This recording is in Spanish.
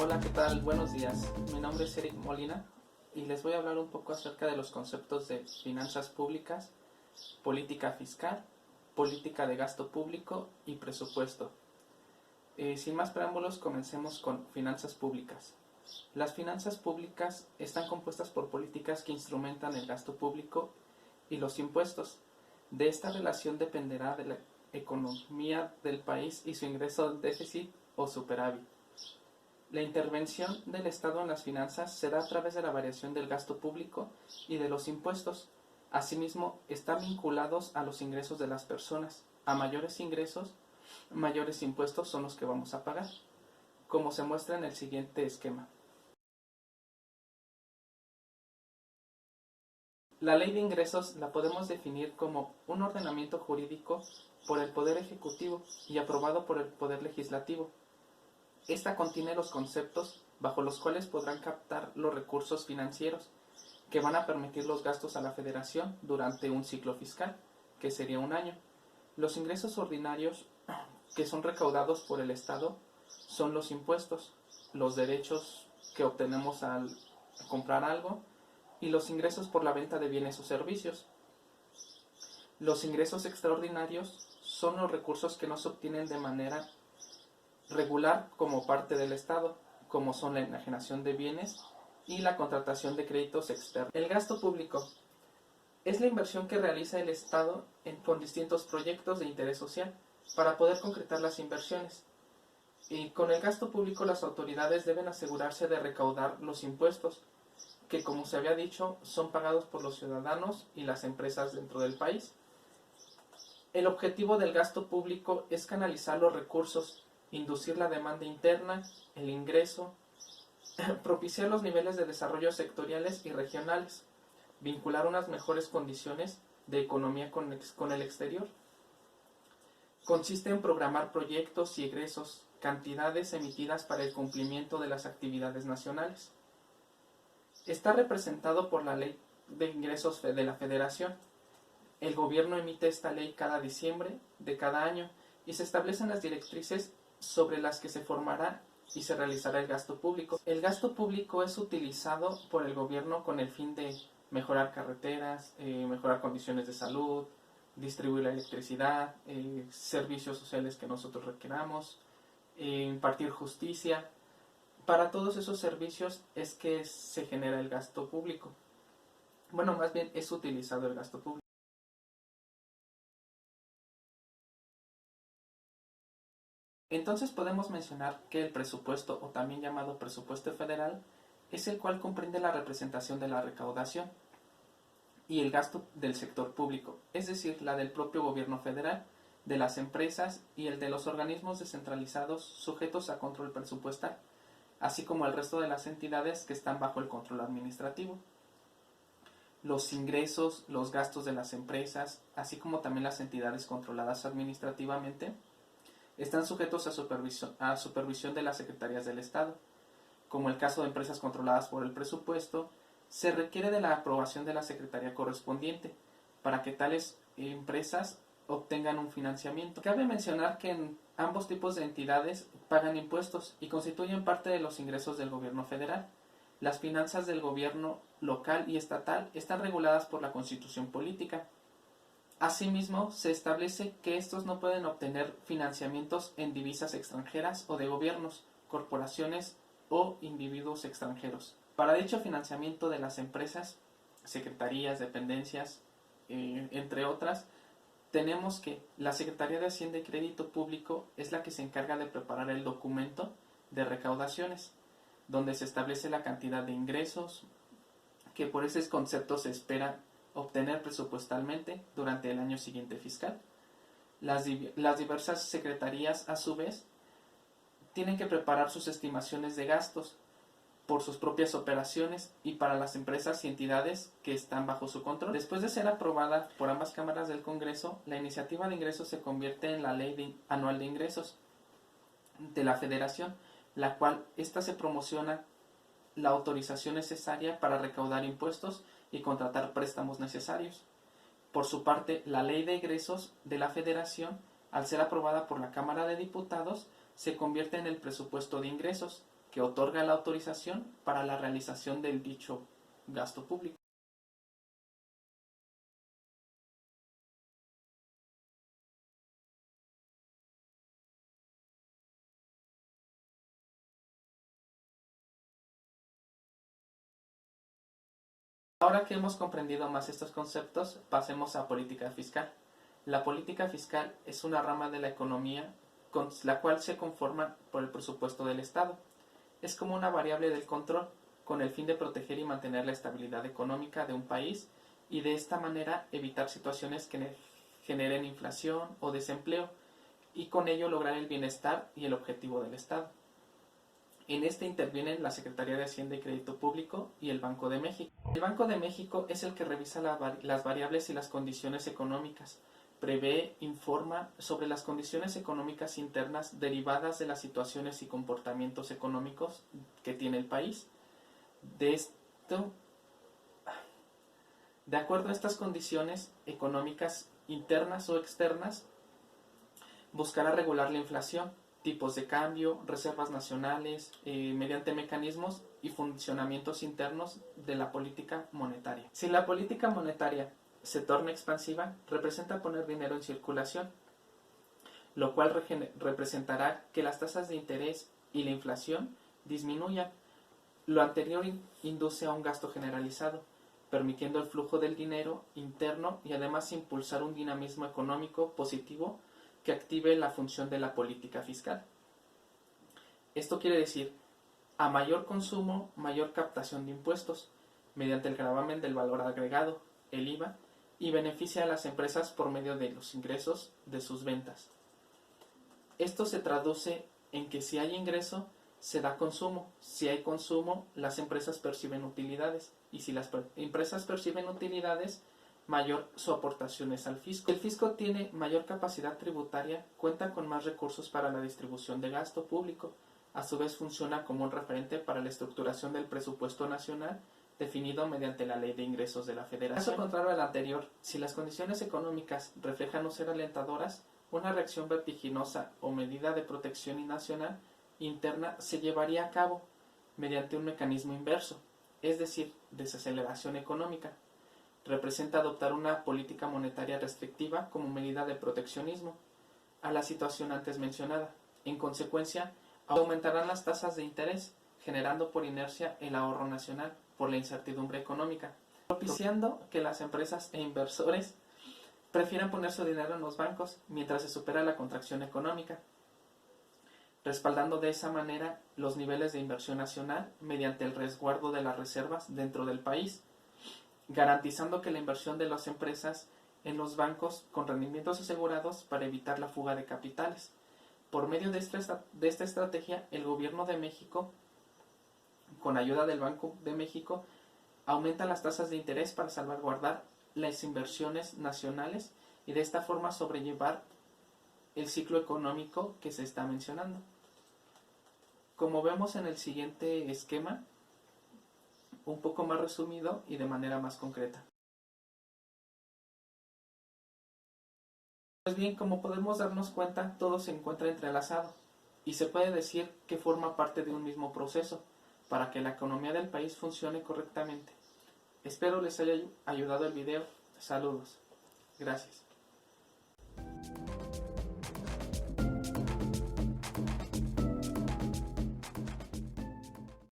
Hola, ¿qué tal? Buenos días. Mi nombre es Eric Molina y les voy a hablar un poco acerca de los conceptos de finanzas públicas, política fiscal, política de gasto público y presupuesto. Sin más preámbulos, comencemos con finanzas públicas. Las finanzas públicas están compuestas por políticas que instrumentan el gasto público y los impuestos. De esta relación dependerá de la economía del país y su ingreso al déficit o superávit. La intervención del Estado en las finanzas se da a través de la variación del gasto público y de los impuestos. Asimismo, están vinculados a los ingresos de las personas. A mayores ingresos, mayores impuestos son los que vamos a pagar, como se muestra en el siguiente esquema. La ley de ingresos la podemos definir como un ordenamiento jurídico por el Poder Ejecutivo y aprobado por el Poder Legislativo. Esta contiene los conceptos bajo los cuales podrán captar los recursos financieros que van a permitir los gastos a la Federación durante un ciclo fiscal, que sería un año. Los ingresos ordinarios que son recaudados por el Estado son los impuestos, los derechos que obtenemos al comprar algo y los ingresos por la venta de bienes o servicios. Los ingresos extraordinarios son los recursos que no se obtienen de manera regular como parte del Estado, como son la enajenación de bienes y la contratación de créditos externos. El gasto público es la inversión que realiza el Estado con distintos proyectos de interés social para poder concretar las inversiones. Y con el gasto público las autoridades deben asegurarse de recaudar los impuestos, que como se había dicho son pagados por los ciudadanos y las empresas dentro del país. El objetivo del gasto público es canalizar los recursos, inducir la demanda interna, el ingreso, propiciar los niveles de desarrollo sectoriales y regionales, vincular unas mejores condiciones de economía con el exterior. Consiste en programar proyectos y egresos, cantidades emitidas para el cumplimiento de las actividades nacionales. Está representado por la Ley de Ingresos de la Federación. El gobierno emite esta ley cada diciembre de cada año y se establecen las directrices sobre las que se formará y se realizará el gasto público. El gasto público es utilizado por el gobierno con el fin de mejorar carreteras, mejorar condiciones de salud, distribuir la electricidad, servicios sociales que nosotros requeramos, impartir justicia. Para todos esos servicios es que se genera el gasto público. Bueno, más bien es utilizado el gasto público. Entonces podemos mencionar que el presupuesto, o también llamado presupuesto federal, es el cual comprende la representación de la recaudación y el gasto del sector público, es decir, la del propio gobierno federal, de las empresas y el de los organismos descentralizados sujetos a control presupuestal, así como el resto de las entidades que están bajo el control administrativo. Los ingresos, los gastos de las empresas, así como también las entidades controladas administrativamente, están sujetos a supervisión de las secretarías del Estado. Como el caso de empresas controladas por el presupuesto, se requiere de la aprobación de la secretaría correspondiente para que tales empresas obtengan un financiamiento. Cabe mencionar que en ambos tipos de entidades pagan impuestos y constituyen parte de los ingresos del gobierno federal. Las finanzas del gobierno local y estatal están reguladas por la Constitución Política. Asimismo, se establece que estos no pueden obtener financiamientos en divisas extranjeras o de gobiernos, corporaciones o individuos extranjeros. Para dicho financiamiento de las empresas, secretarías, dependencias, entre otras, tenemos que la Secretaría de Hacienda y Crédito Público es la que se encarga de preparar el documento de recaudaciones, donde se establece la cantidad de ingresos que por ese concepto se espera obtener presupuestalmente durante el año siguiente fiscal. Las diversas secretarías, a su vez, tienen que preparar sus estimaciones de gastos por sus propias operaciones y para las empresas y entidades que están bajo su control. Después de ser aprobada por ambas cámaras del Congreso, la iniciativa de ingresos se convierte en la Ley Anual de Ingresos de la Federación, la cual ésta se promociona la autorización necesaria para recaudar impuestos y contratar préstamos necesarios. Por su parte, la Ley de Egresos de la Federación, al ser aprobada por la Cámara de Diputados, se convierte en el presupuesto de ingresos, que otorga la autorización para la realización del dicho gasto público. Ahora que hemos comprendido más estos conceptos, pasemos a política fiscal. La política fiscal es una rama de la economía con la cual se conforma por el presupuesto del Estado. Es como una variable del control, con el fin de proteger y mantener la estabilidad económica de un país y de esta manera evitar situaciones que generen inflación o desempleo y con ello lograr el bienestar y el objetivo del Estado. En este intervienen la Secretaría de Hacienda y Crédito Público y el Banco de México. El Banco de México es el que revisa las variables y las condiciones económicas, prevé, informa sobre las condiciones económicas internas derivadas de las situaciones y comportamientos económicos que tiene el país. De acuerdo a estas condiciones económicas internas o externas, buscará regular la inflación, tipos de cambio, reservas nacionales, mediante mecanismos y funcionamientos internos de la política monetaria. Si la política monetaria se torna expansiva, representa poner dinero en circulación, lo cual representará que las tasas de interés y la inflación disminuyan. Lo anterior induce a un gasto generalizado, permitiendo el flujo del dinero interno y además impulsar un dinamismo económico positivo que active la función de la política fiscal. Esto quiere decir, a mayor consumo, mayor captación de impuestos, mediante el gravamen del valor agregado, el IVA, y beneficia a las empresas por medio de los ingresos de sus ventas. Esto se traduce en que si hay ingreso, se da consumo. Si hay consumo, las empresas perciben utilidades. Y si las empresas perciben utilidades, mayor su aportación es al fisco. El fisco tiene mayor capacidad tributaria, cuenta con más recursos para la distribución de gasto público. A su vez funciona como un referente para la estructuración del presupuesto nacional definido mediante la Ley de Ingresos de la Federación. Caso contrario al anterior, si las condiciones económicas reflejan no ser alentadoras, una reacción vertiginosa o medida de protección nacional interna se llevaría a cabo mediante un mecanismo inverso, es decir, desaceleración económica. Representa adoptar una política monetaria restrictiva como medida de proteccionismo a la situación antes mencionada. En consecuencia, aumentarán las tasas de interés, generando por inercia el ahorro nacional por la incertidumbre económica, propiciando que las empresas e inversores prefieran poner su dinero en los bancos mientras se supera la contracción económica, respaldando de esa manera los niveles de inversión nacional mediante el resguardo de las reservas dentro del país, garantizando que la inversión de las empresas en los bancos con rendimientos asegurados para evitar la fuga de capitales. Por medio de esta estrategia, el gobierno de México, con ayuda del Banco de México, aumenta las tasas de interés para salvaguardar las inversiones nacionales y de esta forma sobrellevar el ciclo económico que se está mencionando. Como vemos en el siguiente esquema, un poco más resumido y de manera más concreta. Pues bien, como podemos darnos cuenta, todo se encuentra entrelazado y se puede decir que forma parte de un mismo proceso para que la economía del país funcione correctamente. Espero les haya ayudado el video. Saludos. Gracias.